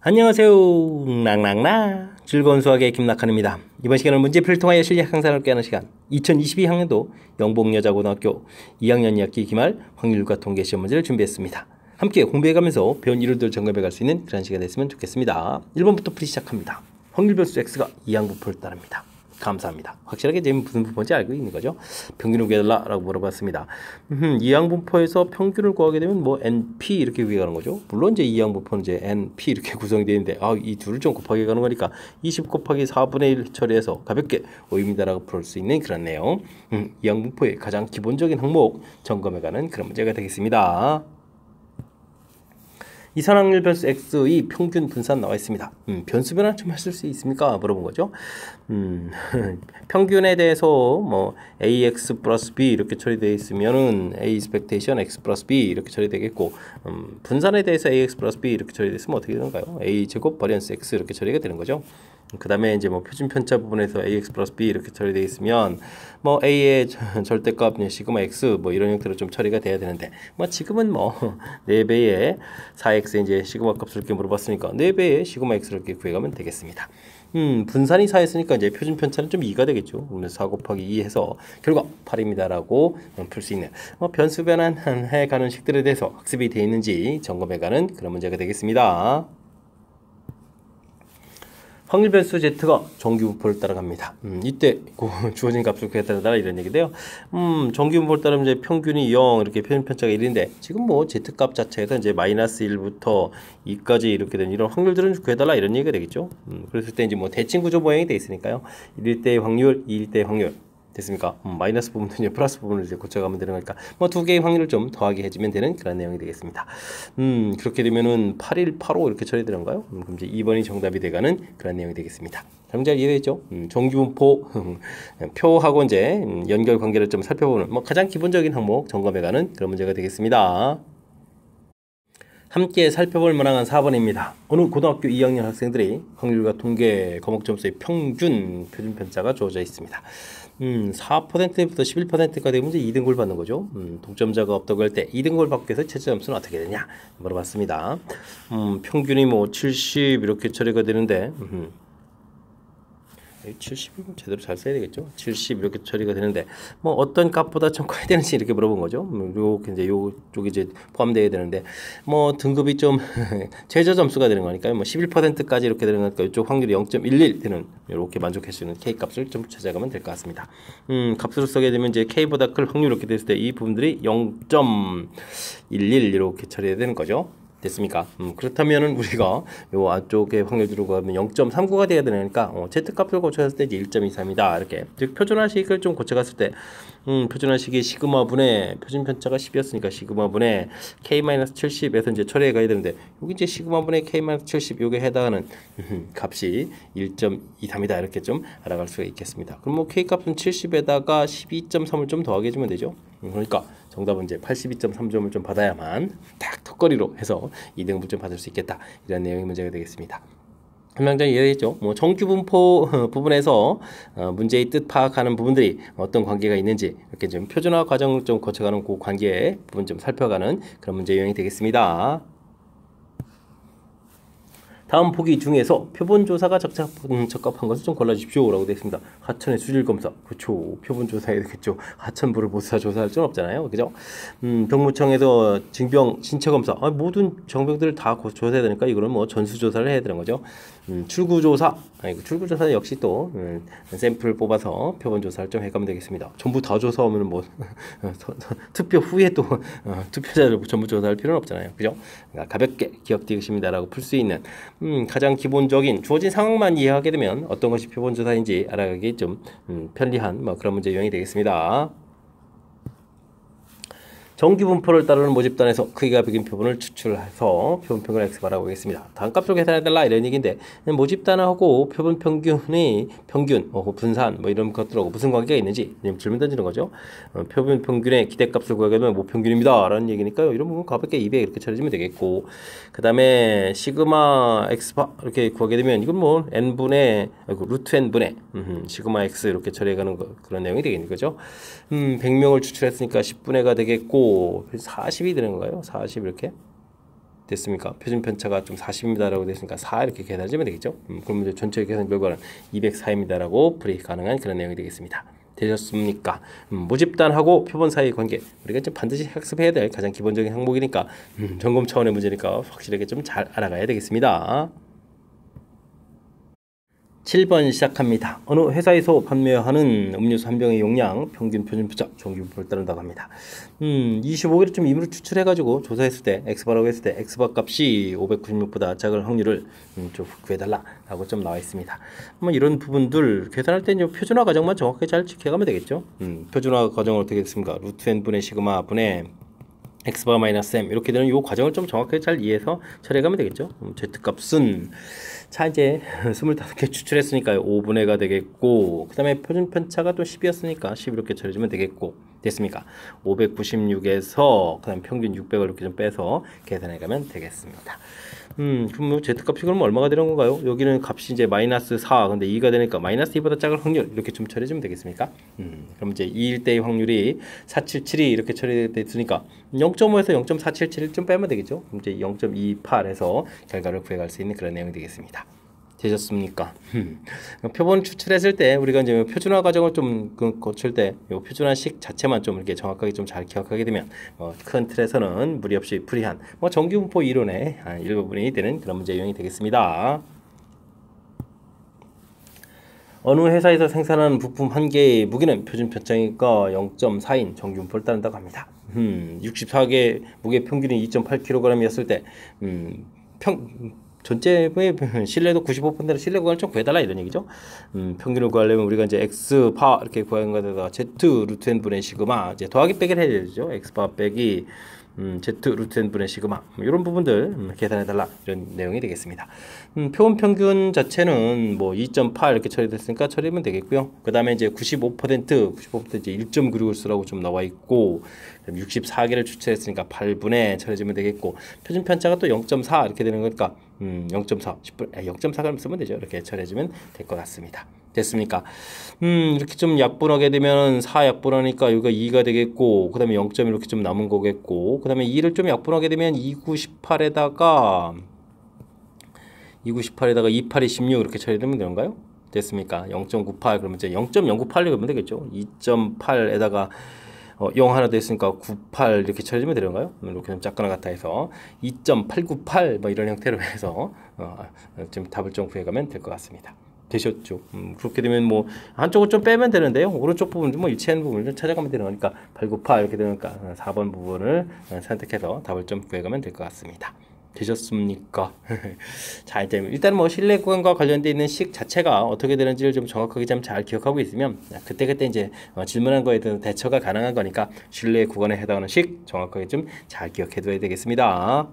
안녕하세요. 낭낭나 즐거운 수학의 김낙한입니다. 이번 시간은 문제풀이를 통하여 실력 향상을 깨하는 시간 2022학년도 영봉여자고등학교 2학년 2학기 기말 확률과 통계 시험 문제를 준비했습니다. 함께 공부해가면서 배운 이론들을 점검해갈 수 있는 그런 시간이 됐으면 좋겠습니다. 1번부터 풀이 시작합니다. 확률 변수 x가 이항부포를 따릅니다. 감사합니다. 확실하게 이제 무슨 부분인지 알고 있는 거죠. 평균을 구해달라 라고 물어봤습니다. 이항분포에서 평균을 구하게 되면 뭐 NP 이렇게 구해가는 거죠. 물론 이제 이항분포는 이제 NP 이렇게 구성이 되는데 이 둘을 좀 곱하게 가는 거니까 20 곱하기 4분의 1 처리해서 가볍게 5입니다라고 풀 수 있는 그런 내용. 이항분포의 가장 기본적인 항목 점검해가는 그런 문제가 되겠습니다. 이산확률 변수 x의 평균 분산 나와 있습니다. 변수 변화 좀 하실 수 있습니까? 물어본 거죠. 평균에 대해서 뭐 ax 플러스 b 이렇게 처리되어 있으면은 a expectation x 플러스 b 이렇게 처리되겠고, 분산에 대해서 ax 플러스 b 이렇게 처리됐으면 어떻게 되는가요? a 제곱 버리언스 x 이렇게 처리가 되는 거죠. 그 다음에 이제 뭐 표준 편차 부분에서 ax 플러스 b 이렇게 처리되어 있으면 뭐 a의 절대값 시그마 x 뭐 이런 형태로 좀 처리가 돼야 되는데, 뭐 지금은 뭐 4배의 4x 이제 시그마 값을 이렇게 물어봤으니까 4배의 시그마 x를 이렇게 구해가면 되겠습니다. 분산이 4였으니까 이제 표준 편차는 좀 2가 되겠죠. 그래서 4 곱하기 2 해서 결과 8입니다라고 풀 수 있는 변수 변환해 가는 식들에 대해서 학습이 되어 있는지 점검해 가는 그런 문제가 되겠습니다. 확률 변수 z가 정규분포를 따라갑니다. 이때 주어진 값을 구했다라 이런 얘기인데요. 정규분포를 따르면 이제 평균이 0 이렇게 표준 편차가 1인데 지금 뭐 z 값 자체에서 이제 마이너스 1부터 2까지 이렇게 된 이런 확률들은 구해달라 이런 얘기가 되겠죠. 그랬을 때 이제 뭐 대칭 구조 모양이 돼 있으니까요. 1일 때의 확률, 2일 때의 확률. 됐습니까? 마이너스 부분도 이제 플러스 부분을 이제 고쳐가면 되는 거니까 뭐 두 개의 확률을 좀 더하게 해주면 되는 그런 내용이 되겠습니다. 그렇게 되면은 81, 85 이렇게 처리되는가요? 그럼 이제 2번이 정답이 돼가는 그런 내용이 되겠습니다. 잘 이해됐죠? 정규분포 표하고 이제 연결 관계를 좀 살펴보는 뭐 가장 기본적인 항목 점검해가는 그런 문제가 되겠습니다. 함께 살펴볼 만한 4번입니다. 어느 고등학교 2학년 학생들이 확률과 통계 과목 점수의 평균 표준 편차가 주어져 있습니다. 4%부터 11%가 되면 이제 2등급을 받는 거죠. 동점자가 없다고 할 때 2등급을 받기 위해서 최저 점수는 어떻게 되냐 물어봤습니다. 평균이 뭐 70 이렇게 처리가 되는데 70이면 제대로 잘 써야 되겠죠. 70 이렇게 처리가 되는데 뭐 어떤 값보다 좀 커야 되는지 이렇게 물어본 거죠. 요게 이제 요쪽이 이제 포함되어야 되는데 뭐 등급이 좀 최저 점수가 되는 거니까요. 뭐 11%까지 이렇게 되는 거니까 이쪽 확률이 0.11 되는 이렇게 만족할 수 있는 K 값을 좀 찾아가면 될 것 같습니다. 값으로 쓰게 되면 이제 K보다 클 확률 이렇게 됐을 때 이 부분들이 0.11 이렇게 처리해야 되는 거죠. 됐습니까? 그렇다면은 우리가 요 안쪽에 확률 들어가면 0.39가 돼야 되니까 Z값을 고쳐갔을 때 이제 1.23이다 이렇게. 즉 표준화식을 좀 고쳐갔을 때 표준화식이 시그마분의 표준 편차가 10이었으니까 시그마분의 K-70에서 이제 처리해 가야 되는데 여기 이제 시그마분의 K-70 요게 해당하는 값이 1.23이다 이렇게 좀 알아갈 수가 있겠습니다. 그럼 뭐 K값은 70에다가 12.3을 좀 더하게 해주면 되죠. 그러니까 정답은 이제 82.3점을 좀 받아야만 딱 턱걸이로 해서 2등급을 좀 받을 수 있겠다. 이런 내용의 문제가 되겠습니다. 한명장 이해했죠? 뭐 정규분포 부분에서 문제의 뜻 파악하는 부분들이 어떤 관계가 있는지 이렇게 좀 표준화 과정을 좀 거쳐가는 그 관계 부분 좀 살펴가는 그런 문제 유형이 되겠습니다. 다음 보기 중에서 표본조사가 적합한 것을 좀 골라주십시오 라고 되어 있습니다. 하천의 수질검사, 그렇죠. 표본조사해야 되겠죠. 하천부를 보사 조사할 수는 없잖아요. 그죠? 병무청에서 징병 신체검사, 모든 정병들을 다 조사해야 되니까 이거는 뭐 전수조사를 해야 되는 거죠. 출구조사, 출구조사 역시 또 샘플 뽑아서 표본조사를 좀 해가면 되겠습니다. 전부 다 조사하면 뭐 투표 후에 또 투표자를 전부 조사할 필요는 없잖아요. 그죠? 그러니까 가볍게 기억되십니다라고 풀 수 있는 가장 기본적인 주어진 상황만 이해하게 되면 어떤 것이 표본조사인지 알아가기 좀 편리한 뭐 그런 문제 유형이 되겠습니다. 정규분포를 따르는 모집단에서 크기가 100인 표본을 추출해서 표본평균을 x바라고 하겠습니다. 다음 값을 계산해달라 이런 얘기인데 모집단하고 표본평균의 평균, 분산 뭐 이런 것들하고 무슨 관계가 있는지 질문 던지는 거죠. 표본평균의 기대값을 구하게 되면 모평균입니다 라는 얘기니까요. 이런 부분 가볍게 200 이렇게 처리해주면 되겠고, 그 다음에 시그마 x바 이렇게 구하게 되면 이건 뭐 n분의 루트 n분의 시그마 x 이렇게 처리해가는 그런 내용이 되겠는 거죠. 100명을 추출했으니까 10분의 가 되겠고 40이 되는 건가요? 40 이렇게 됐습니까? 표준 편차가 좀 40입니다라고 됐으니까 4 이렇게 계산하시면 되겠죠. 그러면 이제 전체 계산 결과는 204입니다라고 풀이 가능한 그런 내용이 되겠습니다. 되셨습니까? 모집단하고 표본 사이의 관계 우리가 좀 반드시 학습해야 될 가장 기본적인 항목이니까 점검 차원의 문제니까 확실하게 좀 잘 알아가야 되겠습니다. 7번 시작합니다. 어느 회사에서 판매하는 음료수 한 병의 용량 평균 표준 편차 정규분포를 따른다고 합니다. 25개를 좀 임의로 추출해가지고 조사했을 때 X바라고 했을 때 X바 값이 596보다 작은 확률을 좀 구해달라라고 좀 나와 있습니다. 뭐 이런 부분들 계산할 때 이제 표준화 과정만 정확하게 잘 지켜가면 되겠죠. 표준화 과정은 어떻게 됐습니까? 루트 n 분의 시그마 분의 X바 마이너스 M 이렇게 되는 이 과정을 좀 정확하게 잘 이해해서 처리해가면 되겠죠. Z값은 자 이제 25개 추출했으니까 5분의가 되겠고 그 다음에 표준 편차가 또 10이었으니까 10 이렇게 처리해주면 되겠고 됐습니까? 596에서 그 다음에 평균 600을 이렇게 좀 빼서 계산해가면 되겠습니다. 그럼 뭐 Z값이 그럼 얼마가 되는 건가요? 여기는 값이 이제 마이너스 4 근데 2가 되니까 마이너스 2보다 작은 확률 이렇게 좀 처리해주면 되겠습니까? 그럼 이제 2일 때의 확률이 477이 이렇게 처리됐으니까 0.5에서 0.477을 좀 빼면 되겠죠? 그럼 이제 0.28에서 결과를 구해갈 수 있는 그런 내용이 되겠습니다. 되셨습니까? 표본 추출했을 때 우리가 이제 표준화 과정을 좀 거칠 때 이 표준화식 자체만 좀 이렇게 정확하게 좀 잘 기억하게 되면 큰 틀에서는 무리 없이 풀이한 정규분포 이론의 일부분이 되는 그런 문제 유형이 되겠습니다. 어느 회사에서 생산하는 부품 한 개의 무게는 표준 편차니까 0.4인 정규분포를 따른다고 합니다. 64개 무게 평균이 2.8kg이었을 때 전체의 신뢰도 95%로 신뢰 구간을 좀 구해달라 이런 얘기죠. 평균을 구하려면 우리가 이제 X바 이렇게 구하는 것에다가 Z 루트 n 분의 시그마 이제 더하기 빼기를 해야 되죠. X바 빼기 Z 루트 n 분의 시그마 이런 부분들 계산해달라 이런 내용이 되겠습니다. 표본 평균 자체는 뭐 2.8 이렇게 처리됐으니까 처리하면 되겠고요. 그 다음에 이제 95% 이제 1.96을 쓰라고 좀 나와 있고 64개를 추출했으니까 8분의 처리해주면 되겠고 표준 편차가 또 0.4 이렇게 되는 거니까 0.4 0.4g 쓰면 되죠. 이렇게 처리해주면 될 것 같습니다. 됐습니까? 이렇게 좀 약분하게 되면 4 약분하니까 여기가 2가 되겠고 그 다음에 0점 이렇게 좀 남은 거겠고 그 다음에 2를 좀 약분하게 되면 2918에다가 28이 16 이렇게 처리되면 되는가요? 됐습니까? 0.98 그러면 이제 0.098로 그러면 되겠죠. 2.8에다가 0 하나 더 있으니까 98 이렇게 처리되면 되는가요? 이렇게 좀 작거나 같아 해서 2.898 뭐 이런 형태로 해서 좀 답을 좀 구해가면 될 것 같습니다. 되셨죠? 그렇게 되면 뭐 한쪽을 좀 빼면 되는데요. 오른쪽 부분 뭐 일치하는 부분을 좀 찾아가면 되는 거니까 898 이렇게 되니까 4번 부분을 선택해서 답을 좀 구해가면 될 것 같습니다. 되셨습니까? 자 이제 일단 뭐 실내 구간과 관련되어 있는 식 자체가 어떻게 되는지를 좀 정확하게 좀 잘 기억하고 있으면 그때 이제 질문한 거에 대한 대처가 가능한 거니까 실내 구간에 해당하는 식 정확하게 좀 잘 기억해 둬야 되겠습니다.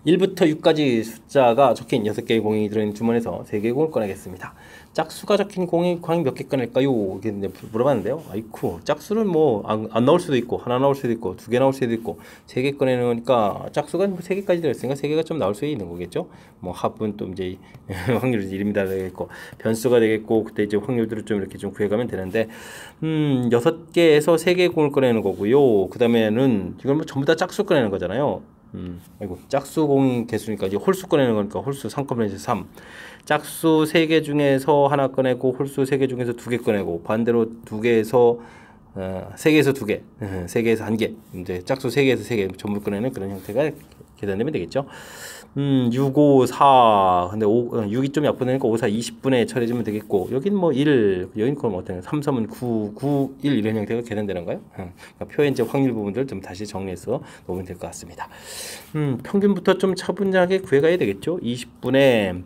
1부터 6까지 숫자가 적힌 6개의 공이 들어있는 주머니에서 3개의 공을 꺼내겠습니다. 짝수가 적힌 공이 과연 몇 개 꺼낼까요? 이렇게 물어봤는데요. 아이쿠, 짝수는 뭐 안 나올 수도 있고 하나 나올 수도 있고 2개 나올 수도 있고 3개 꺼내는 거니까 짝수가 3개까지 들어있으니까 3개가 좀 나올 수 있는 거겠죠. 뭐 합은 또 이제 확률이 1입니다 되겠고 변수가 되겠고 그때 이제 확률들을 좀 이렇게 좀 구해가면 되는데 6개에서 3개의 공을 꺼내는 거고요. 그 다음에는 이건 뭐 전부 다 짝수 꺼내는 거잖아요. 아이고 짝수공 개수니까 이제 홀수 꺼내는 거니까 홀수 3,3 짝수 3개 중에서 하나 꺼내고 홀수 3개 중에서 2개 꺼내고 반대로 2개에서 3개에서 2개 3개에서 1개 이제 짝수 3개에서 3개 전부 꺼내는 그런 형태가 계산되면 되겠죠. 6, 5, 4 근데 6이 좀 약분되니까 5, 4, 20분에 처리해주면 되겠고 여긴 뭐 1 여긴 그럼 어때요? 3, 3은 9, 9, 1 이런 형태가 계산되는 거예요. 그러니까 표의 이제 확률 부분들 좀 다시 정리해서 놓으면 될 것 같습니다. 평균부터 좀 차분하게 구해가야 되겠죠. 20분에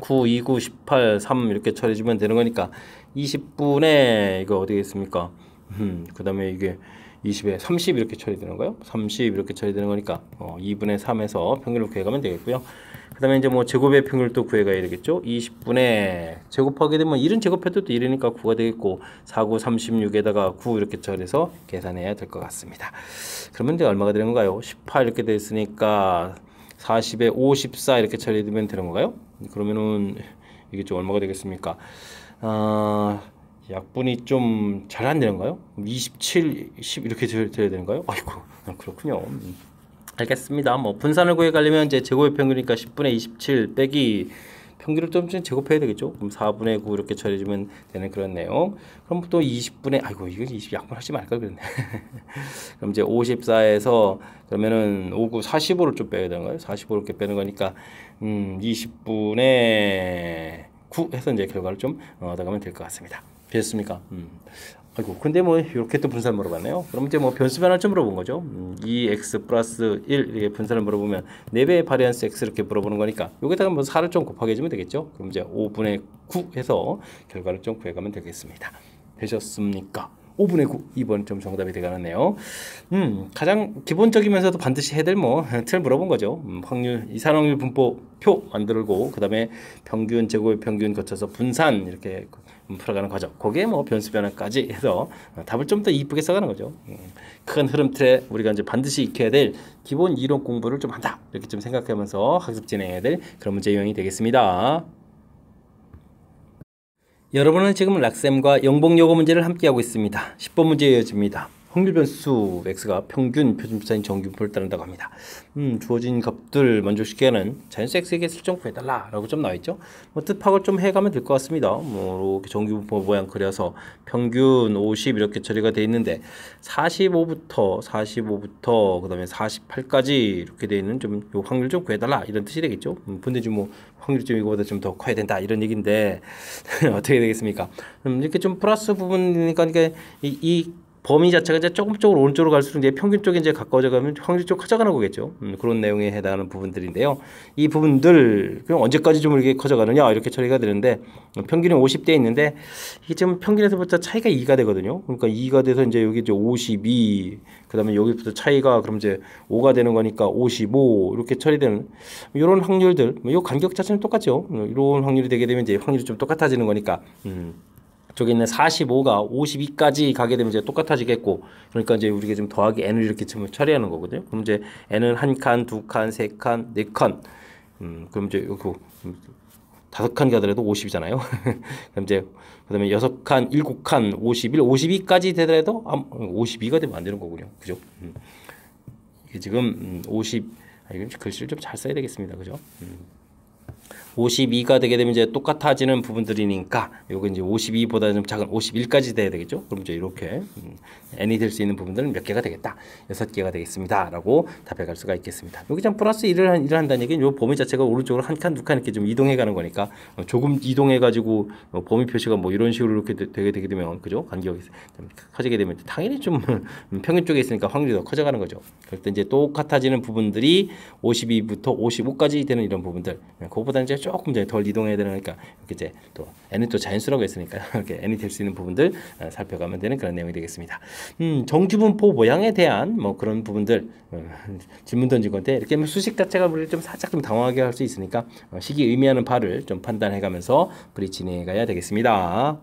9, 2, 9, 18, 3 이렇게 처리해주면 되는 거니까 20분에 이거 어디 있습니까? 그 다음에 이게 20에 30 이렇게 처리되는 거예요. 30 이렇게 처리되는 거니까 2분의 3에서 평균을 구해가면 되겠고요. 그 다음에 이제 뭐 제곱의 평균을 또 구해가야 되겠죠. 20분에 제곱하게 되면 1은 제곱해도 또 1이니까 9가 되겠고 4, 9, 36에다가 9 이렇게 처리해서 계산해야 될 것 같습니다. 그러면 이제 얼마가 되는 건가요? 18 이렇게 됐으니까 40에 54 이렇게 처리되면 되는 건가요? 그러면은 이게 좀 얼마가 되겠습니까? 약분이 좀 잘 안 되는가요? 27, 10 이렇게 돼야 되는가요? 아이고 그렇군요. 알겠습니다. 뭐 분산을 구해가려면 이제 제곱의 평균이니까 10분의 27 빼기 평균을 좀 제곱해야 되겠죠. 그럼 4분의 9 이렇게 처리해주면 되는 그런 내용. 그럼 또 20분의 아이고 이거 20 약분하지 말걸 그랬네. 그럼 이제 54에서 그러면은 5, 9, 45를 좀 빼야 되는 거예요. 45 이렇게 빼는 거니까 20분의 9 해서 이제 결과를 좀 얻어가면 될 것 같습니다. 되셨습니까? 아이고 근데 뭐 이렇게 또 분산 물어봤네요. 그럼 이제 뭐 변수 변화를 좀 물어본 거죠. 2x 플러스 1 이렇게 분산을 물어보면 4배의 바리안스 x 이렇게 물어보는 거니까 여기다가 뭐 4를 좀 곱하게 해주면 되겠죠. 그럼 이제 5분의 9 해서 결과를 좀 구해가면 되겠습니다. 되셨습니까? 5분의 9 2번 좀 정답이 되가네요. 가장 기본적이면서도 반드시 해야 될 뭐 틀 물어본 거죠. 확률 이산확률 분포표 만들고 그다음에 평균 제곱의 평균 거쳐서 분산 이렇게 풀어가는 과정. 거기에 뭐 변수 변화까지 해서 답을 좀 더 이쁘게 써가는 거죠. 큰 흐름 틀에 우리가 이제 반드시 익혀야 될 기본 이론 공부를 좀 한다. 이렇게 좀 생각하면서 학습 진행해야 될 그런 문제 유형이 되겠습니다. 여러분은 지금 락쌤과 영봉요거 문제를 함께하고 있습니다. 10번 문제 이어집니다. 확률 변수 x가 평균 표준분포인 정규분포를 따른다고 합니다. 주어진 값들 만족시키게 하는 자연수 x에게 설정 구해달라 라고 좀 나와있죠. 뭐 뜻파악을 좀 해가면 될 것 같습니다. 뭐 이렇게 정규분포 모양 그려서 평균 50 이렇게 처리가 돼 있는데 45부터 그 다음에 48까지 이렇게 돼 있는 좀 요 확률 좀 구해달라 이런 뜻이 되겠죠. 근데 좀 뭐 확률이 좀 이거보다 좀 더 커야 된다 이런 얘기인데 어떻게 되겠습니까? 이렇게 좀 플러스 부분이니까 이 범위 자체가 이제 조금씩 오른쪽으로 갈수록 이제 평균 쪽에 이제 가까워져 가면 확률이 좀 커져가는 거겠죠. 그런 내용에 해당하는 부분들인데요. 이 부분들 그럼 언제까지 좀 이렇게 커져가느냐 이렇게 처리가 되는데 평균이 50대 있는데 이게 지금 평균에서부터 차이가 2가 되거든요. 그러니까 2가 돼서 이제 여기 이제 52 그다음에 여기부터 차이가 그럼 이제 5가 되는 거니까 55 이렇게 처리되는 이런 확률들 이 간격 자체는 똑같죠. 이런 확률이 되게 되면 이제 확률이 좀 똑같아지는 거니까. 저기 있는 45가 52까지 가게 되면 이제 똑같아지겠고 그러니까 이제 우리가 좀 더하기 n을 이렇게 좀 처리하는 거거든요. 그럼 이제 n은 한 칸, 두 칸, 세 칸, 네 칸. 그럼 이제 요거 5칸 가더라도 50이잖아요. 그럼 이제 그다음에 6칸, 7칸, 51, 52까지 되더라도 52가 되면 안 되는 거군요. 그죠? 이게 지금 50 이건 글씨를 좀 잘 써야 되겠습니다. 그죠? 52가 되게 되면 이제 똑같아지는 부분들이니까 요거 이제 52보다 좀 작은 51까지 돼야 되겠죠. 그럼 이제 이렇게 n이 될 수 있는 부분들은 몇 개가 되겠다. 6개가 되겠습니다. 라고 답해 갈 수가 있겠습니다. 여기 좀 플러스 1을 한다는 얘기는 요 범위 자체가 오른쪽으로 한 칸, 두 칸 이렇게 좀 이동해 가는 거니까 조금 이동해 가지고 범위 표시가 뭐 이런 식으로 이렇게 되게 되면 그죠? 간격이 커지게 되면 당연히 좀 평균 쪽에 있으니까 확률이 더 커져가는 거죠. 그럴 때 이제 똑같아지는 부분들이 52부터 55까지 되는 이런 부분들 그거보다 이제 조금 이제 덜 이동해야 되니까 이렇게 이제 또 n은 또 자연수라고 했으니까 이렇게 n이 될 수 있는 부분들 살펴가면 되는 그런 내용이 되겠습니다. 정규분포 모양에 대한 뭐 그런 부분들 질문 던진 건데 이렇게 수식 자체가 우리를 좀 살짝 좀 당황하게 할 수 있으니까 식이 의미하는 바를 좀 판단해가면서 불이 진행해가야 되겠습니다.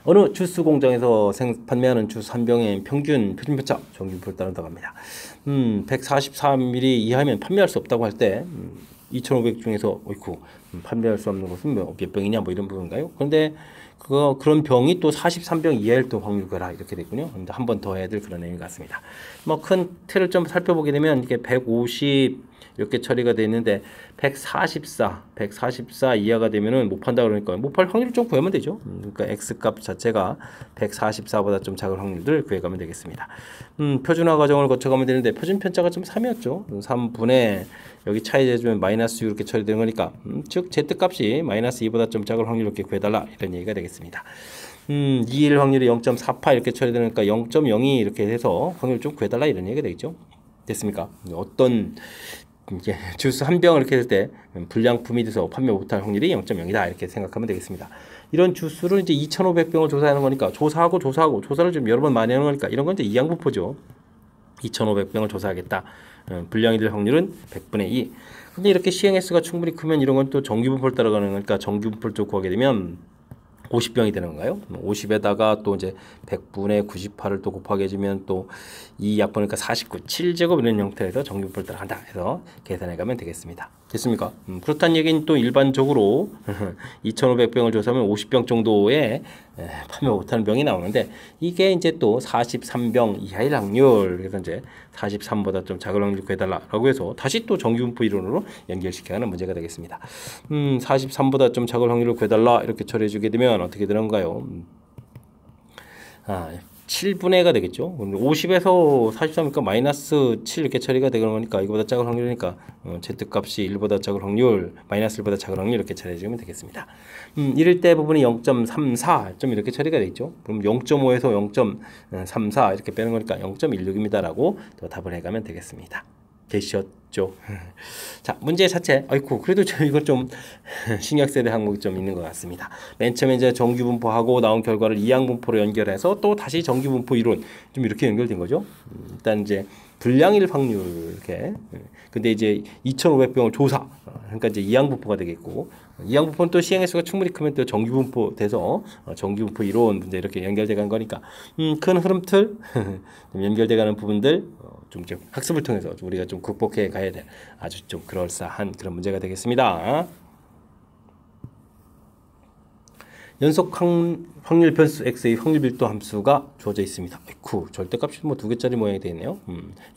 어느 주스 공장에서 판매하는 주스 한 병의 평균 표준표차 정규분포를 따른다고 합니다. 144ml 이하면 판매할 수 없다고 할 때 2,500 중에서 어이쿠 판매할 수 없는 것은 몇 병이냐 뭐 이런 부분인가요? 그런데 그런 병이 또 43병 이하일 때 확률 거라 이렇게 됐군요. 근데 한 번 더 해야 될 그런 내용 같습니다. 뭐 큰 틀을 좀 살펴보게 되면 이게 150 이렇게 처리가 되어 있는데 144 이하가 되면은 못 판다 그러니까 못 팔 확률을 좀 구하면 되죠. 그러니까 x 값 자체가 144보다 좀 작은 확률들 구해가면 되겠습니다. 표준화 과정을 거쳐가면 되는데 표준 편차가 좀 3이었죠. 3분의 여기 차이 재주면 마이너스 6 이렇게 처리되는 거니까 즉 z 값이 마이너스 2보다 좀 작은 확률 이렇게 구해달라 이런 얘기가 되겠습니다. 2일 확률이 0.48 이렇게 처리되니까 0.02 이렇게 해서 확률 좀 구해달라 이런 얘기가 되겠죠. 됐습니까? 어떤 이제 주스 한 병을 이렇게 할 때 불량품이 돼서 판매 못할 확률이 0.0이다 이렇게 생각하면 되겠습니다. 이런 주스를 이제 2,500병을 조사하는 거니까 조사하고 조사를 좀 여러 번 많이 하는 거니까 이런 건 이제 이항분포죠. 2,500병을 조사하겠다. 불량이 될 확률은 100분의 2. 근데 이렇게 시행 횟수가 충분히 크면 이런 건 또 정규분포를 따라가는 거니까 정규분포를 쪽 구하게 되면 50병이 되는 건가요? 50에다가 또 이제 100분의 98을 또 곱하게 해주면 또 이 약분이니까 49, 7제곱 이런 형태에서 정규분포를 따라간다 해서 계산해 가면 되겠습니다. 됐습니까? 그렇다는 얘기는 또 일반적으로 2,500병을 조사하면 50병 정도의 판매 못하는 병이 나오는데 이게 이제 또 43병 이하일 확률 그래서 이제 43보다 좀 작은 확률 구해달라라고 해서 다시 또 정규분포 이론으로 연결시켜야 하는 문제가 되겠습니다. 43보다 좀 작은 확률을 구해달라 이렇게 처리해주게 되면 어떻게 되는가요? 7분의 1가 되겠죠. 50에서 43이니까 마이너스 7 이렇게 처리가 되는 거니까 이거보다 작은 확률이니까 Z값이 1보다 작은 확률, 마이너스 1보다 작은 확률 이렇게 처리해주면 되겠습니다. 이럴 때 부분이 0.34 좀 이렇게 처리가 되겠죠. 그럼 0.5에서 0.34 이렇게 빼는 거니까 0.16입니다 라고 또 답을 해가면 되겠습니다. 되셨죠? 자, 문제 자체. 아이고, 그래도 이건 좀 신경 써야 될 항목이 좀 있는 것 같습니다. 맨 처음에 이제 정규분포하고 나온 결과를 이항분포로 연결해서 또 다시 정규분포 이론 좀 이렇게 연결된 거죠. 일단 이제 불량일 확률 이렇게. 근데 이제 2,500병을 조사. 그러니까 이제 이항분포가 되겠고 이항분포는 또 시행 횟수가 충분히 크면 또 정규분포 돼서 정규분포 이론 문제 이렇게 연결돼 간 거니까 큰 흐름틀 좀 연결돼 가는 부분들 좀 학습을 통해서 우리가 좀 극복해 가야 될 아주 좀 그럴싸한 그런 문제가 되겠습니다. 연속 확률 변수 x의 확률 밀도 함수가 주어져 있습니다. 아이쿠, 절대값이 뭐 2개짜리 모양이 되어 있네요.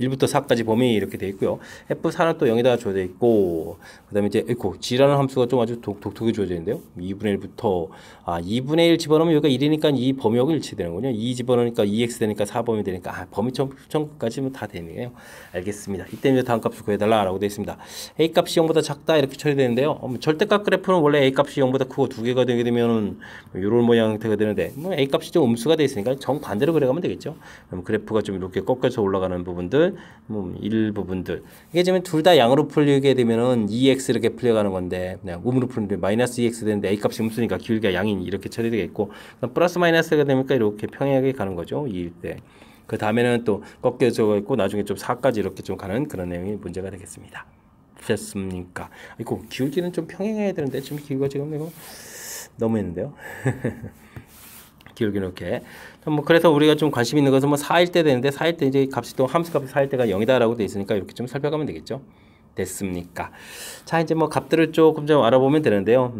1부터 4까지 범위 이렇게 되어 있고요. f4는 또 0에다가 주어져 있고 그 다음에 이제 아이쿠, g라는 함수가 좀 아주 독특하게 주어져 있는데요. 2분의 1부터 2분의 1 집어넣으면 여기가 1이니까 이 범위하고 일치되는군요. 2 집어넣으니까 2x 되니까 4범위 되니까 범위 전까지는 다 되네요. 알겠습니다. 이때 이제 다음 값을 구해달라 라고 되어 있습니다. a값이 0보다 작다 이렇게 처리되는데요. 절대값 그래프는 원래 a값이 0보다 크고 2개가 되게 되면은 이런 모양 형태가 되는데 뭐 a 값이 좀 음수가 되어 있으니까 정반대로 그려가면 되겠죠. 그럼 그래프가 좀 이렇게 꺾여서 올라가는 부분들, 일부분들 이게 지금 둘 다 양으로 풀리게 되면은 2x 이렇게 풀려가는 건데 그냥 음으로 풀리는데 마이너스 2x 되는데 a 값이 음수니까 기울기가 양인 이렇게 처리되겠고 플러스 마이너스가 되니까 이렇게 평행하게 가는 거죠. 이때 그 다음에는 또 꺾여져 있고 나중에 좀 4까지 이렇게 좀 가는 그런 내용이 문제가 되겠습니다. 됐습니까? 이거 기울기는 좀 평행해야 되는데 지금 기울기가 지금 이거 너무 했는데요. 기울기 이렇게. 뭐 그래서 우리가 좀 관심 있는 것은 뭐 4일 때 되는데 4일 때 이제 값이 또 함수값이 4일 때가 0이다라고 돼 있으니까 이렇게 좀 살펴가면 되겠죠. 됐습니까? 자, 이제 뭐 값들을 조금 좀 알아보면 되는데요.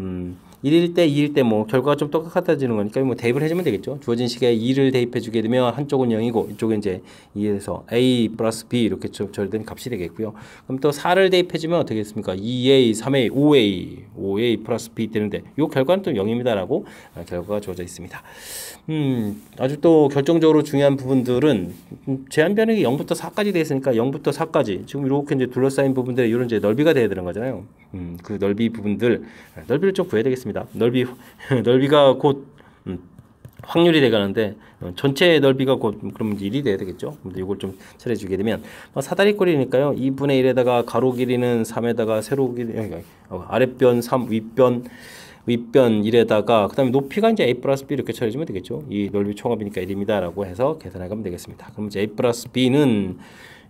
1일 때, 2일 때 뭐 결과가 좀 똑같아지는 거니까 뭐 대입을 해주면 되겠죠. 주어진 식에 2를 대입해 주게 되면 한쪽은 0이고 이쪽은 이제 2에서 a 플러스 b 이렇게 처리된 값이 되겠고요. 그럼 또 4를 대입해 주면 어떻게 됐습니까? 2a, 3a, 5a 플러스 b 되는데 이 결과는 또 0입니다라고 결과가 주어져 있습니다. 아주 또 결정적으로 중요한 부분들은 제한 변형이 0부터 4까지 되어 있으니까 0부터 4까지 지금 이렇게 이제 둘러싸인 부분들의 이런 이제 넓이가 돼야 되는 거잖아요. 그 넓이 부분들 넓이를 좀 구해야 되겠습니다. 넓이가 곧 확률이 돼가는데 전체 넓이가 곧 그럼 1이 돼야 되겠죠. 근데 이걸 좀 처리해 주게 되면 사다리꼴이니까요. 2분의 1에다가 가로 길이는 3에다가 세로 길이 아랫변 3 윗변 1에다가 그 다음에 높이가 이제 a 플러스 b 이렇게 처리해주면 되겠죠. 이 넓이 총합이니까 1입니다 라고 해서 계산해가면 되겠습니다. 그럼 이제 a 플러스 b는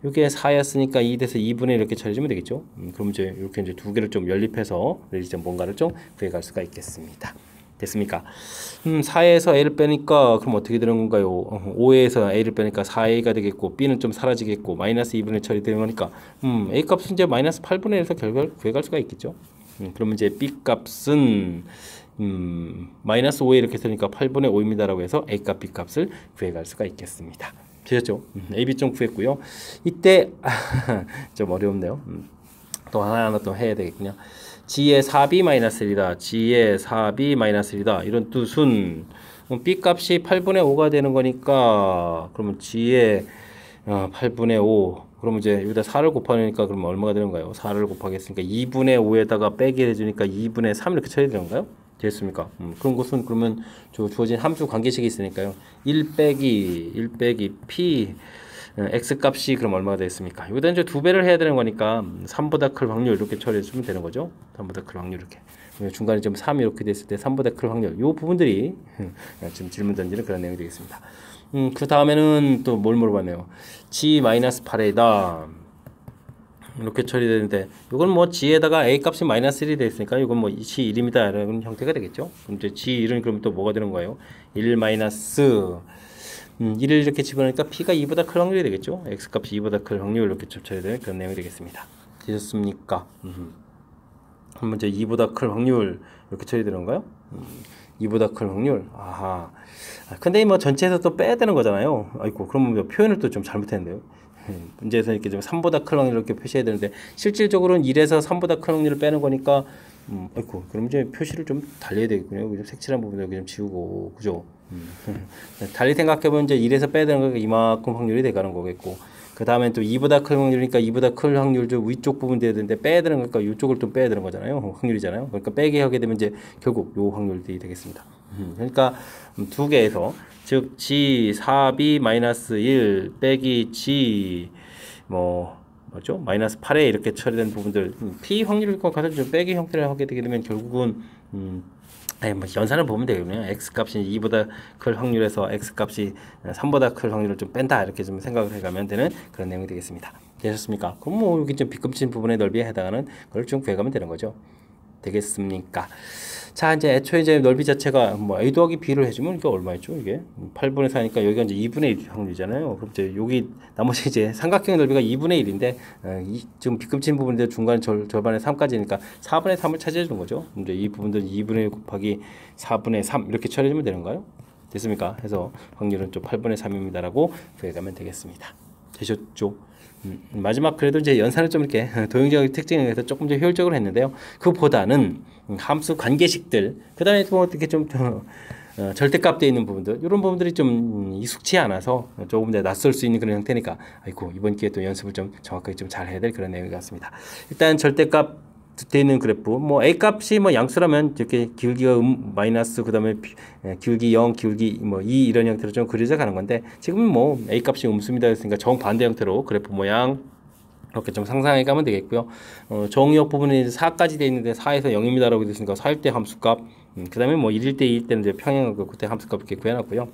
이게 4였으니까 2 돼서 2분의 1 이렇게 처리해주면 되겠죠. 그럼 이제 이렇게 이제 두 개를 좀 연립해서 이제 뭔가를 좀 구해갈 수가 있겠습니다. 됐습니까? 4에서 a를 빼니까 그럼 어떻게 되는 건가요? 5에서 a를 빼니까 4a가 되겠고 b는 좀 사라지겠고 마이너스 2분의 1 처리되는 거니까 a 값은 이제 마이너스 8분의 1에서 결과를 구해갈 수가 있겠죠. 그러면 이제 b 값은 마이너스 5에 이렇게 쓰니까 8분의 5입니다라고 해서 a 값, b 값을 구해갈 수가 있겠습니다. 되셨죠? a, b 좀 구했고요. 이때 좀 어려운데요. 또 하나 또 해야 되겠군요. g의 4b-1이다. g의 4b-1이다. 이런 뜻은 b 값이 8분의 5가 되는 거니까 그러면 g의 8분의 5 그러면 이제 여기다 4를 곱하니까 그러면 얼마가 되는가요? 4를 곱하겠으니까 2분의 5에다가 빼기 해주니까 2분의 3 이렇게 처리되는 건가요? 됐습니까? 그런 것은 그러면 주어진 함수 관계식이 있으니까요. 1 빼기 p x 값이 그럼 얼마가 되겠습니까? 여기다 이제 2배를 해야 되는 거니까 3보다 클 확률 이렇게 처리해 주면 되는 거죠. 3보다 클 확률 이렇게. 중간에 좀 3이 이렇게 됐을 때 3보다 클 확률. 요 부분들이 지금 질문 던지는 그런 내용이 되겠습니다. 그 다음에는 또 뭘 물어봤네요. g-8에다 이렇게 처리되는데 이건 뭐 g에다가 a 값이 마이너스 1이 되어 있으니까 이건 뭐 g1입니다 라는 형태가 되겠죠. 그럼 이제 g1은 그럼 또 뭐가 되는 거예요? 1 마이너스 1을 이렇게 집어넣으니까 p가 2보다 클 확률이 되겠죠. x 값이 2보다 클 확률 이렇게 처리되는 그런 내용이 되겠습니다. 되셨습니까? 한번 이제 2보다 클 확률 이렇게 처리되는 건가요? 2보다 클 확률. 아하. 근데 뭐 전체에서 또 빼야 되는 거잖아요. 아이고, 그러면 표현을 또 좀 잘못했는데요. 문제에서 이렇게 좀 3보다 큰 확률을 이렇게 표시해야 되는데 실질적으로는 1에서 3보다 큰 확률을 빼는 거니까 아이고, 그럼 이제 표시를 좀 달려야 되겠군요. 좀 색칠한 부분을 여기 좀 지우고, 그죠? 달리 생각해보면 이제 1에서 빼야 되는 거니까 이만큼 확률이 돼가는 거겠고, 그 다음에 또 2보다 큰 확률이니까 2보다 큰 확률 좀 위쪽 부분 돼야 되는데 빼야 되는 거니까 이쪽을 좀 빼야 되는 거잖아요. 확률이잖아요. 그러니까 빼게 하게 되면 이제 결국 요 확률이 되겠습니다. 그러니까 두 개에서 즉 G 4B 마이너스 1 빼기 G 뭐죠? 마이너스 8에 이렇게 처리된 부분들 P 확률과 같은 좀 빼기 형태를 하게 되게 되면 결국은 뭐 연산을 보면 되겠네요. x 값이 2보다 클 확률에서 x 값이 3보다 클 확률을 좀 뺀다 이렇게 좀 생각을 해가면 되는 그런 내용이 되겠습니다. 되셨습니까? 그럼 뭐 여기 좀 비급진 부분의 넓이에 해당하는 걸 좀 구해가면 되는 거죠. 되겠습니까? 자, 이제 애초에 이제 넓이 자체가 뭐 a 더하기 b를 해주면 이게 얼마였죠? 이게 8분의 4니까 여기가 이제 2분의 1 확률이잖아요. 그럼 이제 여기 나머지 이제 삼각형의 넓이가 2분의 1인데 지금 비급진 부분인데 중간 절반의 3까지니까 4분의 3을 차지해 주는 거죠. 이제 이 부분들은 2분의 1 곱하기 4분의 3 이렇게 처리해주면 되는가요? 됐습니까? 해서 확률은 좀 8분의 3입니다라고 구해가면 되겠습니다. 되셨죠? 마지막 그래도 이제 연산을 좀 이렇게 도형적 특징에 의해서 조금 더 효율적으로 했는데요. 그보다는 함수 관계식들, 그 다음에 또 어떻게 좀 절대값되어 있는 부분들, 이런 부분들이 좀 익숙치 않아서 조금 더 낯설 수 있는 그런 형태니까, 아이고, 이번 기회에 또 연습을 좀 정확하게 좀 잘 해야 될 그런 내용 같습니다. 일단 절대값 되어 있는 그래프, 뭐 a 값이 뭐 양수라면 이렇게 기울기가 마이너스, 그 다음에 기울기 0, 기울기 뭐 2 이런 형태로 좀 그려져 가는 건데, 지금은 뭐 a 값이 음수입니다 했으니까 정반대 형태로 그래프 모양 이렇게 좀 상상해 가면 되겠고요. 정의역 부분이 4까지 되어 있는데 4에서 0입니다라고 되어 있으니까 4일 때 함수값, 그 다음에 뭐 1일 때 2일 때는 이제 평행하고 그때 함수값 이렇게 구해놨고요.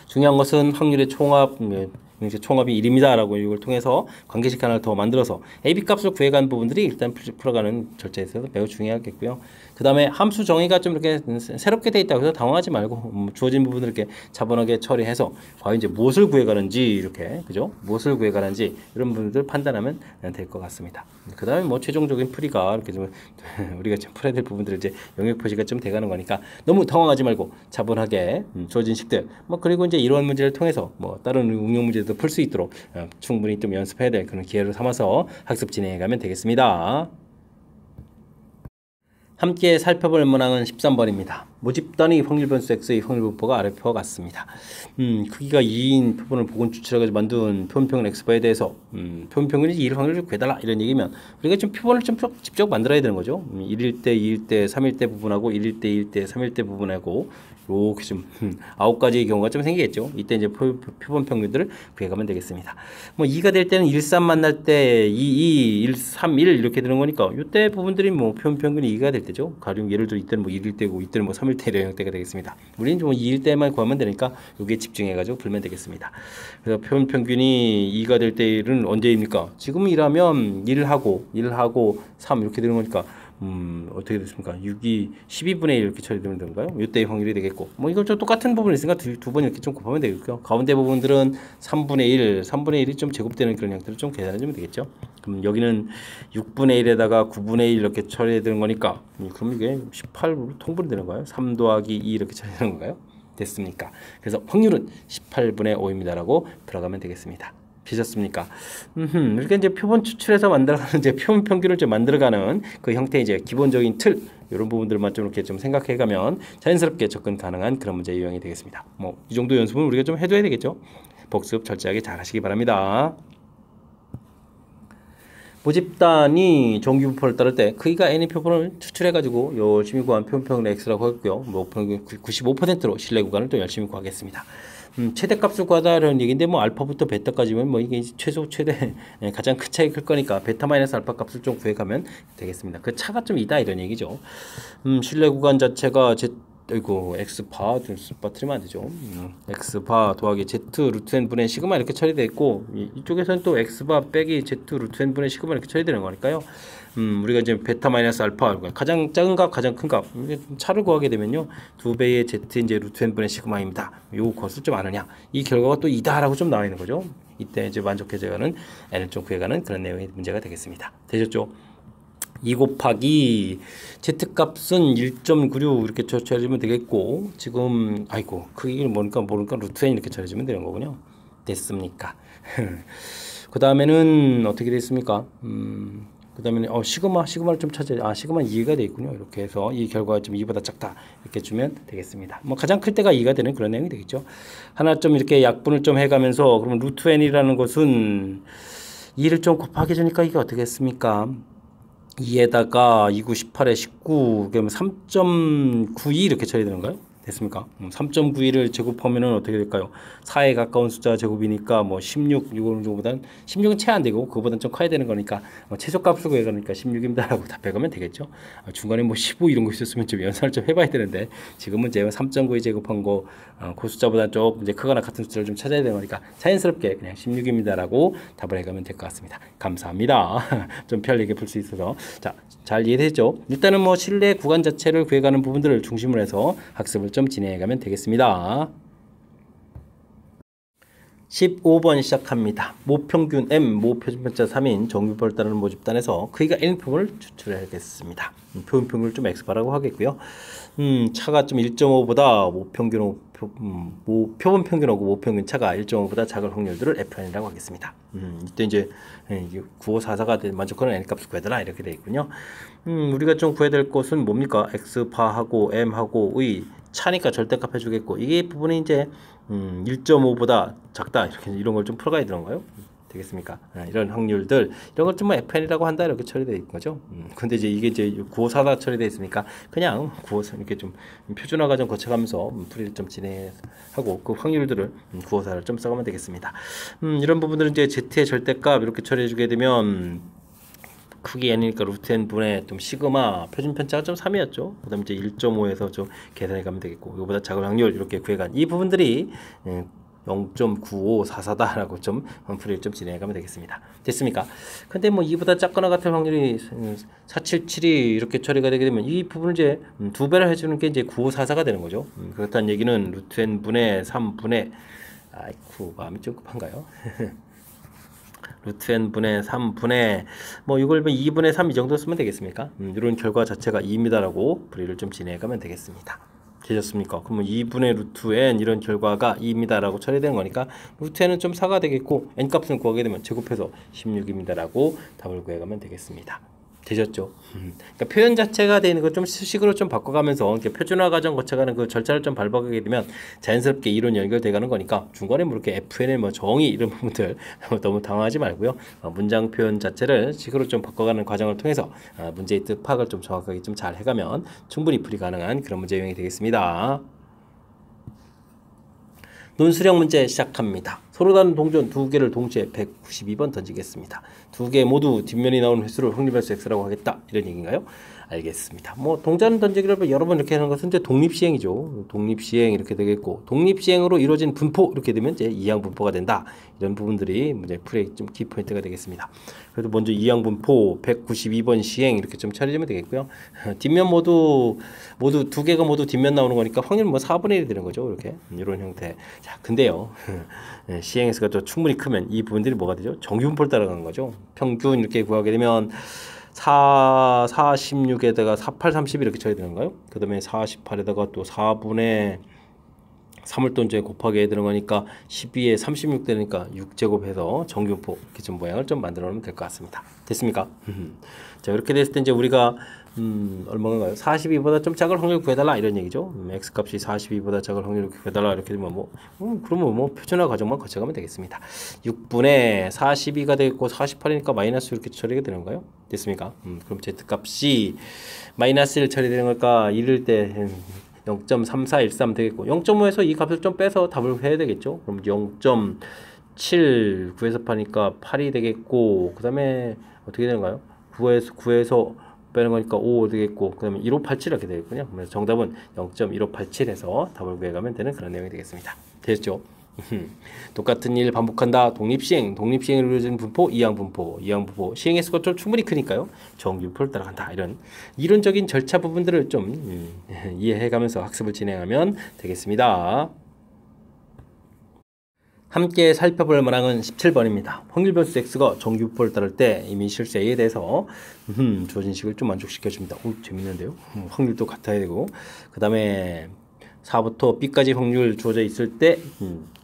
중요한 것은 확률의 총합, 이제 총합이 1입니다라고 이걸 통해서 관계식 하나를 더 만들어서 AB 값을 구해간 부분들이 일단 풀어가는 절차에서 매우 중요하겠고요. 그 다음에 함수 정의가 좀 이렇게 새롭게 돼 있다고 해서 당황하지 말고 주어진 부분을 이렇게 차분하게 처리해서 과연 이제 무엇을 구해가는지 이렇게, 그죠? 무엇을 구해가는지 이런 부분들 판단하면 될 것 같습니다. 그 다음에 뭐 최종적인 풀이가 이렇게 좀 우리가 좀 풀어야 될 부분들을 이제 영역 표시가 좀 돼가는 거니까 너무 당황하지 말고 차분하게 주어진 식들 뭐 그리고 이제 이러한 문제를 통해서 뭐 다른 응용 문제도 풀 수 있도록 충분히 좀 연습해야 될 그런 기회를 삼아서 학습 진행해가면 되겠습니다. 함께 살펴볼 문항은 13번입니다. 모집 단위 확률 변수 x의 확률 분포가 아래표와 같습니다. 크기가 2인 표본을 보건 추출해가지고 만든 표본평균 x바에 대해서 표본평균이 2일 확률을 구해달라 이런 얘기면 우리가 좀 표본을 좀 직접 만들어야 되는 거죠. 1일 때, 2일 때, 3일 때 부분하고 1일 때, 2일 때, 3일 때 부분하고 이렇게 좀 9가지의 경우가 좀 생기겠죠. 이때 이제 표본 평균들을 구해가면 되겠습니다. 뭐 2가 될 때는 1, 3 만날 때 2, 2, 1, 3, 1 이렇게 되는 거니까 이때 부분들이 뭐 표본 평균이 2가 될 때죠. 가령 예를 들어 이때는 뭐 1일 때고 이때는 뭐 3일 때 이런 형태가 되겠습니다. 우리는 좀 2일 때만 구하면 되니까 여기에 집중해가지고 풀면 되겠습니다. 그래서 표본 평균이 2가 될 때는 언제입니까? 지금 이라면 1하고 3 이렇게 되는 거니까 어떻게 됐습니까? 6이 12분의 1 이렇게 처리되면 되는가요? 이때의 확률이 되겠고 뭐 이걸 좀 똑같은 부분이 있으니까 두 번 이렇게 좀 곱하면 되겠고요. 가운데 부분들은 3분의 1이 좀 제곱되는 그런 형태로 좀 계산해 주면 되겠죠. 그럼 여기는 6분의 1에다가 9분의 1 이렇게 처리되는 거니까 그럼 이게 18으로 통분이 되는 거예요? 3 더하기 2 이렇게 처리되는 건가요? 됐습니까? 그래서 확률은 18분의 5입니다라고 들어가면 되겠습니다. 되셨습니까? 이렇게 이제 표본 추출해서 만들어가는 이제 표본 평균을 좀 만들어가는 그 형태의 이제 기본적인 틀 이런 부분들만 좀 이렇게 좀 생각해가면 자연스럽게 접근 가능한 그런 문제 유형이 되겠습니다. 뭐 이 정도 연습은 우리가 좀 해줘야 되겠죠. 복습 철저하게 잘 하시기 바랍니다. 모집단이 정규 분포를 따를 때 크기가 n의 표본을 추출해가지고 열심히 구한 표본평균 x라고 했고요. 뭐 95%로 신뢰 구간을 또 열심히 구하겠습니다. 최대값을 구하다라는 얘기인데 뭐 알파부터 베타까지면 뭐 이게 최소 최대 가장 큰 차이 클 거니까 베타 마이너스 알파 값을 좀 구해가면 되겠습니다. 그 차가 좀 이다 이런 얘기죠. 신뢰 구간 자체가 이거 x바 좀 빠뜨리면 안 되죠. x바 더하기 z 루트 n 분의 시그마 이렇게 처리되어 있고 이쪽에서는 또 x바 빼기 z 루트 n 분의 시그마 이렇게 처리되는 거니까요. 우리가 이제 베타 마이너스 알파 가장 작은 값 가장 큰 값 차를 구하게 되면요 2배의 z 이제 루트 n 분의 시그마입니다. 요 것을 좀 아느냐 이 결과가 또 이다라고 좀 나와 있는 거죠. 이때 이제 만족해져가는 n을 좀 구해가는 그런 내용의 문제가 되겠습니다. 되셨죠? 2 곱하기 z값은 1.96 이렇게 처리하면 되겠고, 지금 아이고 크기를 모르니까 루트 n 이렇게 처리하면 되는 거군요. 됐습니까? 그 다음에는 어떻게 됐습니까? 그 다음에 시그마를 좀 찾아야, 시그마 2가 돼 있군요. 이렇게 해서 이 결과가 좀 2보다 작다 이렇게 주면 되겠습니다. 뭐 가장 클 때가 2가 되는 그런 내용이 되겠죠. 하나 좀 이렇게 약분을 좀 해가면서, 그러면 루트 n이라는 것은 2를 좀 곱하기 주니까 이게 어떻게 했습니까? 2에다가 2, 9, 18에 19, 그러면 3.92 이렇게 처리되는가요? 됐습니까? 3.92를 제곱하면은 어떻게 될까요? 4에 가까운 숫자 제곱이니까 뭐 16, 이거 정도보다는 16은 채 안 되고 그거보다는 좀 커야 되는 거니까 최소값을 구해가니까 16입니다라고 답해가면 되겠죠. 중간에 뭐 15 이런 거 있었으면 좀 연산을 좀 해봐야 되는데, 지금은 제가 3.92 제곱한 거 그 숫자보다 좀 이제 크거나 같은 숫자를 좀 찾아야 되는 거니까 자연스럽게 그냥 16입니다라고 답을 해가면 될 것 같습니다. 감사합니다. 좀 편리하게 풀 수 있어서. 자, 잘 이해됐죠? 일단은 뭐 실내 구간 자체를 구해가는 부분들을 중심으로 해서 학습을 좀 진행해가면 되겠습니다. 15번 시작합니다. 모평균 M, 모표준편차 3인 정규표를 따르는 모집단에서 크기가 N 부분을 추출해야겠습니다. 표본평균을 좀 X바라고 하겠고요. 차가 좀 1.5보다 표본평균하고 모평균 차가 1.5보다 작을 확률들을 Fn이라고 하겠습니다. 이때 이제 9544가 만족하는 N값을 구해달라 이렇게 되어 있군요. 우리가 좀 구해야 될 것은 뭡니까? X파하고 M하고의 차니까 절대값 해주겠고, 이게 부분이 이제 1.5보다 작다 이런 걸 좀 풀어가야 되는 거예요. 되겠습니까? 이런 확률들, 이런 걸 좀 뭐 FN이라고 한다 이렇게 처리되어 있는 거죠. 근데 이제 이게 이제 9544 처리되어 있으니까 그냥 9544 이렇게 좀 표준화 과정 거쳐가면서 풀이를 좀 진행하고 그 확률들을 954를 좀 써가면 되겠습니다. 이런 부분들은 이제 Z의 절대값 이렇게 처리해주게 되면 크기 n이니까 루트 n 분의 좀 시그마 표준 편차가 좀 3이었죠. 그다음 이제 1.5에서 좀 계산해 가면 되겠고, 이거보다 작은 확률 이렇게 구해간 이 부분들이 0.9544다라고 좀 풀이를 좀 진행해 가면 되겠습니다. 됐습니까? 근데 뭐 이보다 작거나 같은 확률이 477이 이렇게 처리가 되게 되면 이 부분을 이제 두 배를 해주는 게 이제 9544가 되는 거죠. 그렇다는 얘기는 루트 n 분의 3분의 아이쿠 마음이 좀 급한가요? 루트 n분의 3분의 뭐 이걸 2분의 3 이 정도 쓰면 되겠습니까? 이런 결과 자체가 2입니다라고 풀이를 좀 진행하면 되겠습니다. 되셨습니까? 그러면 2분의 루트 n 이런 결과가 2입니다라고 처리되는 거니까 루트 n은 좀 4가 되겠고, n 값을 구하게 되면 제곱해서 16입니다라고 답을 구해가면 되겠습니다. 되셨죠? 그러니까 표현 자체가 되는 거 좀 수식으로 좀 바꿔가면서 이렇게 표준화 과정 거쳐가는 그 절차를 좀 밟아가게 되면 자연스럽게 이론 연결돼가는 거니까 중간에 뭐 이렇게 FNL 뭐 정의 이런 부분들 너무 당황하지 말고요. 문장 표현 자체를 식으로 좀 바꿔가는 과정을 통해서 문제의 뜻 파악을 좀 정확하게 좀 잘 해가면 충분히 풀이 가능한 그런 문제 유형이 되겠습니다. 논술형 문제 시작합니다. 서로 다른 동전 두 개를 동시에 192번 던지겠습니다. 두 개 모두 뒷면이 나오는 횟수를 확률별수 x라고 하겠다, 이런 얘기인가요? 알겠습니다. 뭐 동전 던지기를 여러 번 이렇게 하는 것은 이제 독립시행이죠. 독립시행 이렇게 되겠고, 독립시행으로 이루어진 분포 이렇게 되면 이제 이항 분포가 된다. 이런 부분들이 이제 풀의 좀 키포인트가 되겠습니다. 그래도 먼저 이항 분포 192번 시행 이렇게 좀 처리하면 되겠고요. 뒷면 모두 두 개가 모두 뒷면 나오는 거니까 확률 뭐 4분의 1이 되는 거죠. 이렇게 이런 형태. 자, 근데요. 시행수가 또 충분히 크면 이 부분들이 뭐가 되죠? 정규분포를 따라가는 거죠. 평균 이렇게 구하게 되면 46에다가 48, 30 이렇게 쳐야 되는가요? 그 다음에 48에다가 또 4분의 3을 또 이제 곱하게 되는 거니까 12에 36 되니까 6제곱해서 정규분포 이렇게 좀 모양을 좀 만들어 놓으면 될 것 같습니다. 됐습니까? 자, 이렇게 됐을 때 이제 우리가 얼마인가요? 42보다 좀 작은 확률 구해달라 이런 얘기죠. x값이 42보다 작은 확률 구해달라 이렇게 되면 그러면 뭐 표준화 과정만 거쳐가면 되겠습니다. 6분의 42가 되겠고 48이니까 마이너스 이렇게 처리가 되는 거예요. 됐습니까? 그럼 z값이 마이너스 1 처리되는 걸까? 이럴 때 0.3413 되겠고, 0.5에서 이 값을 좀 빼서 답을 해야 되겠죠. 그럼 0.7 9에서 파니까 8이 되겠고, 그 다음에 어떻게 되는가요? 9에서 빼는 거니까 5 되겠고, 그 다음에 1587 이렇게 되겠군요. 그래서 정답은 0.1587에서 답을 구해가면 되는 그런 내용이 되겠습니다. 됐죠? 똑같은 일 반복한다. 독립시행을 이루어진 분포, 이항분포, 시행의 수가 좀 충분히 크니까요. 정규분포를 따라간다. 이런 이론적인 절차 부분들을 좀 이해해가면서 학습을 진행하면 되겠습니다. 함께 살펴볼 문항은 17번입니다. 확률 변수 x가 정규부호를 따를 때 이미 실수 a에 대해서 주어진 식을 좀 만족시켜줍니다. 오, 재밌는데요. 확률도 같아야 되고 그 다음에 4부터 b까지 확률 주어져 있을 때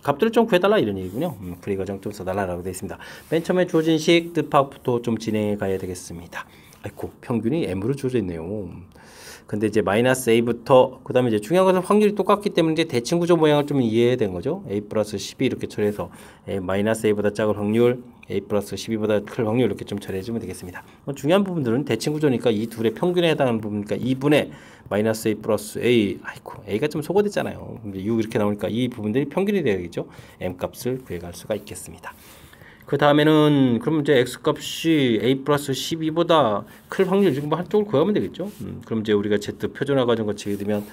값들을 좀 구해달라 이런 얘기군요. 풀이 과정 좀 써달라라고 되어 있습니다. 맨 처음에 주어진 식 뜻파악부터 좀 진행해 가야 되겠습니다. 아이고 평균이 m으로 주어져 있네요. 근데 이제 마이너스 a부터 그 다음에 이제 중요한 것은 확률이 똑같기 때문에 이제 대칭 구조 모양을 좀 이해해야 되는 거죠. a 플러스 12 이렇게 처리해서 마이너스 a보다 작은 확률, a 플러스 12보다 큰 확률 이렇게 좀 처리해주면 되겠습니다. 중요한 부분들은 대칭 구조니까 이 둘의 평균에 해당하는 부분이니까 2분의 마이너스 a 플러스 a, 아이고 a가 좀 소거됐잖아요. 근데 6 이렇게 나오니까 이 부분들이 평균이 되겠죠. m 값을 구해갈 수가 있겠습니다. 그 다음에는 그럼 이제 x 값이 a 플러스 12보다 클 확률 지금 한쪽을 구하면 되겠죠. 그럼 이제 우리가 z 표준화 과정 거치게 되면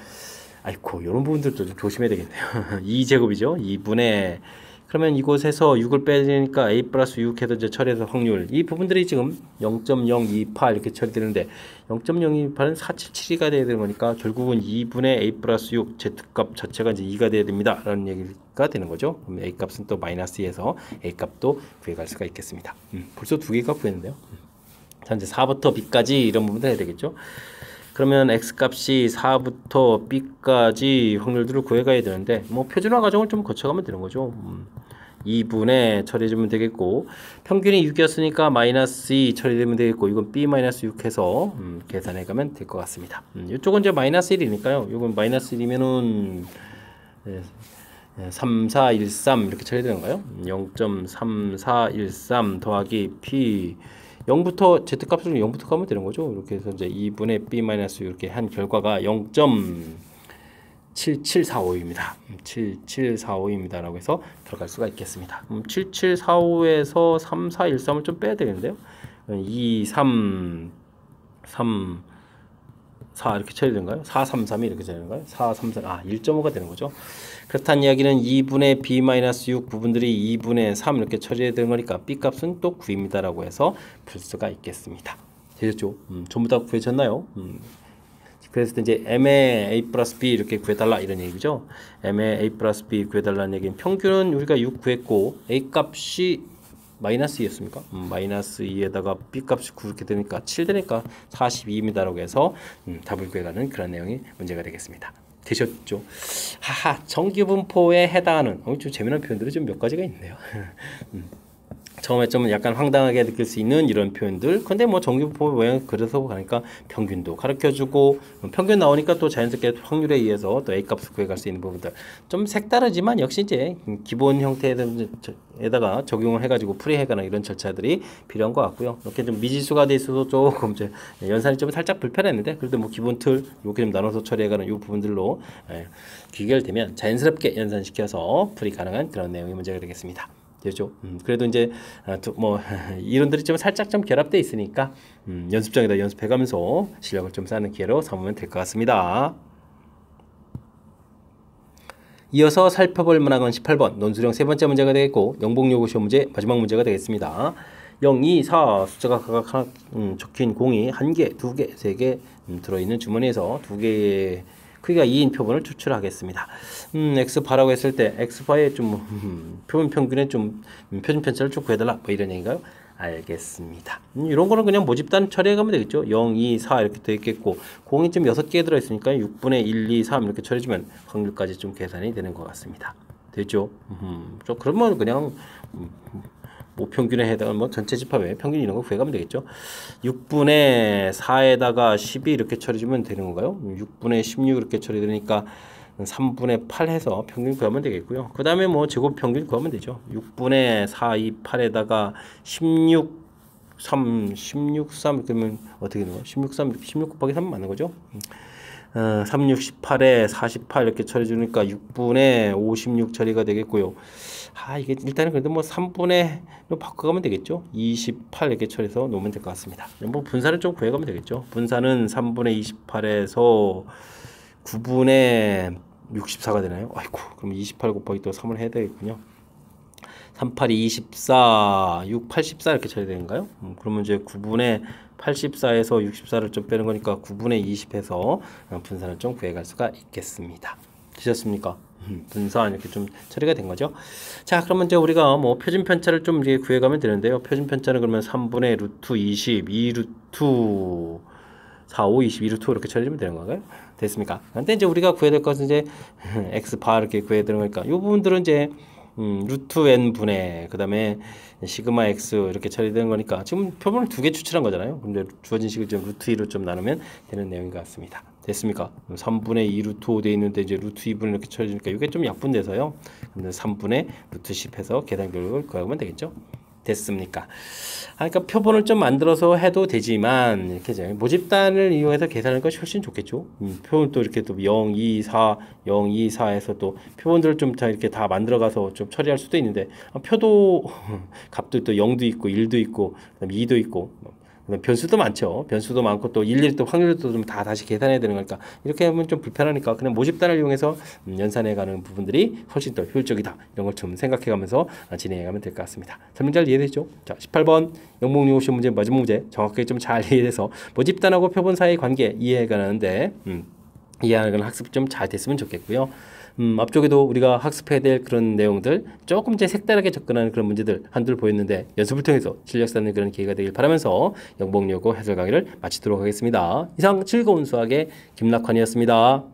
아이고 이런 부분들도 좀 조심해야 되겠네요. 2제곱이죠. 2분의 그러면 이곳에서 6을 빼니까 a 플러스 6 해서 이제 처리해서 확률 이 부분들이 지금 0.028 이렇게 처리되는데 0.028은 477가 돼야 되는 거니까 결국은 2분의 a 플러스 6 z값 자체가 이제 2가 돼야 됩니다 라는 얘기가 되는 거죠. 그럼 a 값은 또 마이너스 2에서 a 값도 구해갈 수가 있겠습니다. 벌써 두 개가 구했는데요. 자 이제 4부터 b까지 이런 부분도 해야 되겠죠. 그러면 x값이 4부터 b까지 확률들을 구해가야 되는데 뭐 표준화 과정을 좀 거쳐가면 되는 거죠. 2분의 처리해주면 되겠고 평균이 6이었으니까 마이너스 2 처리되면 되겠고 이건 b 마이너스 6 해서 계산해가면 될 것 같습니다. 이쪽은 이제 마이너스 1이니까요. 이건 마이너스 1이면은 3413 이렇게 처리되는 거예요. 0.3413 더하기 p 0부터 z값을 0부터 가면 되는 거죠. 이렇게 해서 이제 2분의 b 마이너스 이렇게 한 결과가 0.7745입니다. 7745입니다. 라고 해서 들어갈 수가 있겠습니다. 7745에서 3413을 좀 빼야 되는데요. 2, 3, 3, 4 이렇게 처리되는가요? 4, 3, 3이 이렇게 되는가요? 4, 3, 4, 1.5가 되는 거죠. 그렇다는 이야기는 2분의 b-6 부분들이 2분의 3 이렇게 처리해야 되는 거니까 b 값은 또 9입니다 라고 해서 풀 수가 있겠습니다. 되셨죠? 전부 다 구해졌나요? 그래서 이제 m의 a 플러스 b 이렇게 구해달라 이런 얘기죠. m의 a 플러스 b 구해달라는 얘기는 평균은 우리가 6 구했고 a 값이 마이너스 2였습니까? 마이너스 2에다가 b 값이 9 이렇게 되니까 7 되니까 42입니다 라고 해서 답을 구해가는 그런 내용이 문제가 되겠습니다. 되셨죠? 하하, 정규분포에 해당하는 좀 재미난 표현들이 좀 몇 가지가 있네요. 처음에 좀 약간 황당하게 느낄 수 있는 이런 표현들. 근데 뭐 정규분포 모양 그래서 가니까 평균도 가르쳐주고 평균 나오니까 또 자연스럽게 확률에 의해서 또 A 값을 구해갈 수 있는 부분들. 좀 색다르지만 역시 이제 기본 형태에다가 적용을 해가지고 풀이해가는 이런 절차들이 필요한 것 같고요. 이렇게 좀 미지수가 돼 있어서 조금 이제 연산이 좀 살짝 불편했는데 그래도 뭐 기본 틀 이렇게 좀 나눠서 처리해가는 이 부분들로 귀결되면 자연스럽게 연산시켜서 풀이 가능한 그런 내용이 문제가 되겠습니다. 되죠. 그래도 이제 뭐 이론들이 좀 살짝 좀 결합되어 있으니까 연습장에다 연습해가면서 실력을 좀 쌓는 기회로 삼으면 될 것 같습니다. 이어서 살펴볼 문항은 18번 논술형 세 번째 문제가 되겠고 영복요구 시험 문제 마지막 문제가 되겠습니다. 0, 2, 4 숫자가 각각 하나 적힌 공이 1개, 2개, 3개 들어있는 주머니에서 2개의 크기가 2인 표본을 추출하겠습니다. x바라고 했을 때 x바의 좀 표본 평균의 좀 표준 편차를 좀 구해달라 뭐 이런 얘기인가요? 알겠습니다. 이런 거는 그냥 모집단 처리해 가면 되겠죠. 0, 2, 4 이렇게 되어 있겠고 공이 좀 6개 들어있으니까 6분의 1, 2, 3 이렇게 처리해주면 확률까지 좀 계산이 되는 것 같습니다. 되죠? 그러면 그냥 뭐 평균에 해당하는 뭐 전체 집합의 평균 이런 거 구해가면 되겠죠. 6분의 4에다가 12 이렇게 처리해주면 되는 건가요? 6분의 16 이렇게 처리되니까 3분의 8 해서 평균 구하면 되겠고요. 그 다음에 뭐 제곱 평균 구하면 되죠. 6분의 4, 2, 8에다가 16, 3, 16, 3 이렇게 되면 어떻게 되는 거예요? 16, 3, 16 곱하기 3 맞는 거죠? 3, 6, 18에 48 이렇게 처리해주니까 6분의 56 처리가 되겠고요. 이게 일단은 그래도 뭐 3분의 바꿔가면 되겠죠. 28 이렇게 처리해서 놓으면 될 것 같습니다. 뭐 분산을 좀 구해가면 되겠죠. 분산은 3분의 28에서 9분의 64가 되나요? 아이고, 그럼 28 곱하기 또 3을 해야 되겠군요. 38이 24, 6, 84 이렇게 처리되는가요? 그러면 이제 9분의 84에서 64를 좀 빼는 거니까 9분의 20 해서 분산을 좀 구해갈 수가 있겠습니다. 되셨습니까? 분산 이렇게 좀 처리가 된 거죠. 자, 그러면 이제 우리가 뭐 표준 편차를 좀 이렇게 구해가면 되는데요. 표준 편차는 그러면 3분의 루트 20, 2 루트 4, 5, 22 루트 이렇게 처리하면 되는 건가요? 됐습니까? 근데 이제 우리가 구해야 될 것은 이제 x 바 이렇게 구해야 되는 거니까 이 부분들은 이제 루트 n 분의 그다음에 시그마 x 이렇게 처리되는 거니까 지금 표본을 두 개 추출한 거잖아요. 근데 주어진 식을 좀 루트 2로 좀 나누면 되는 내용인 것 같습니다. 됐습니까? 3분의 2 루트 5 돼 있는데 이제 루트 2분의 이렇게 처리되니까 이게 좀 약분돼서요. 근데 3분의 루트 10 해서 계산 결과를 구하면 되겠죠. 됐습니까? 그러니까 표본을 좀 만들어서 해도 되지만 이렇게 모집단을 이용해서 계산하는 것이 훨씬 좋겠죠. 표본 또 이렇게 또 0, 2, 4, 0, 2, 4에서 또 표본들을 좀 다 이렇게 다 만들어가서 좀 처리할 수도 있는데 표도 값도 또 0도 있고 1도 있고 그다음에 2도 있고 변수도 많죠. 변수도 많고 또 일일이 또 확률도 좀 다 다시 계산해야 되는 거니까 이렇게 하면 좀 불편하니까 그냥 모집단을 이용해서 연산해가는 부분들이 훨씬 더 효율적이다. 이런 걸 좀 생각해가면서 진행해가면 될 것 같습니다. 설명 잘 이해되죠? 자, 18번 영목용 오션 문제 마지막 문제 정확하게 좀 잘 이해돼서 모집단하고 표본 사이의 관계 이해해가는데 이해하는 학습 좀 잘 됐으면 좋겠고요. 앞쪽에도 우리가 학습해야 될 그런 내용들 조금 이제 색다르게 접근하는 그런 문제들 한둘 보였는데 연습을 통해서 실력 쌓는 그런 기회가 되길 바라면서 영목요고 해설 강의를 마치도록 하겠습니다. 이상 즐거운 수학의 김락환이었습니다.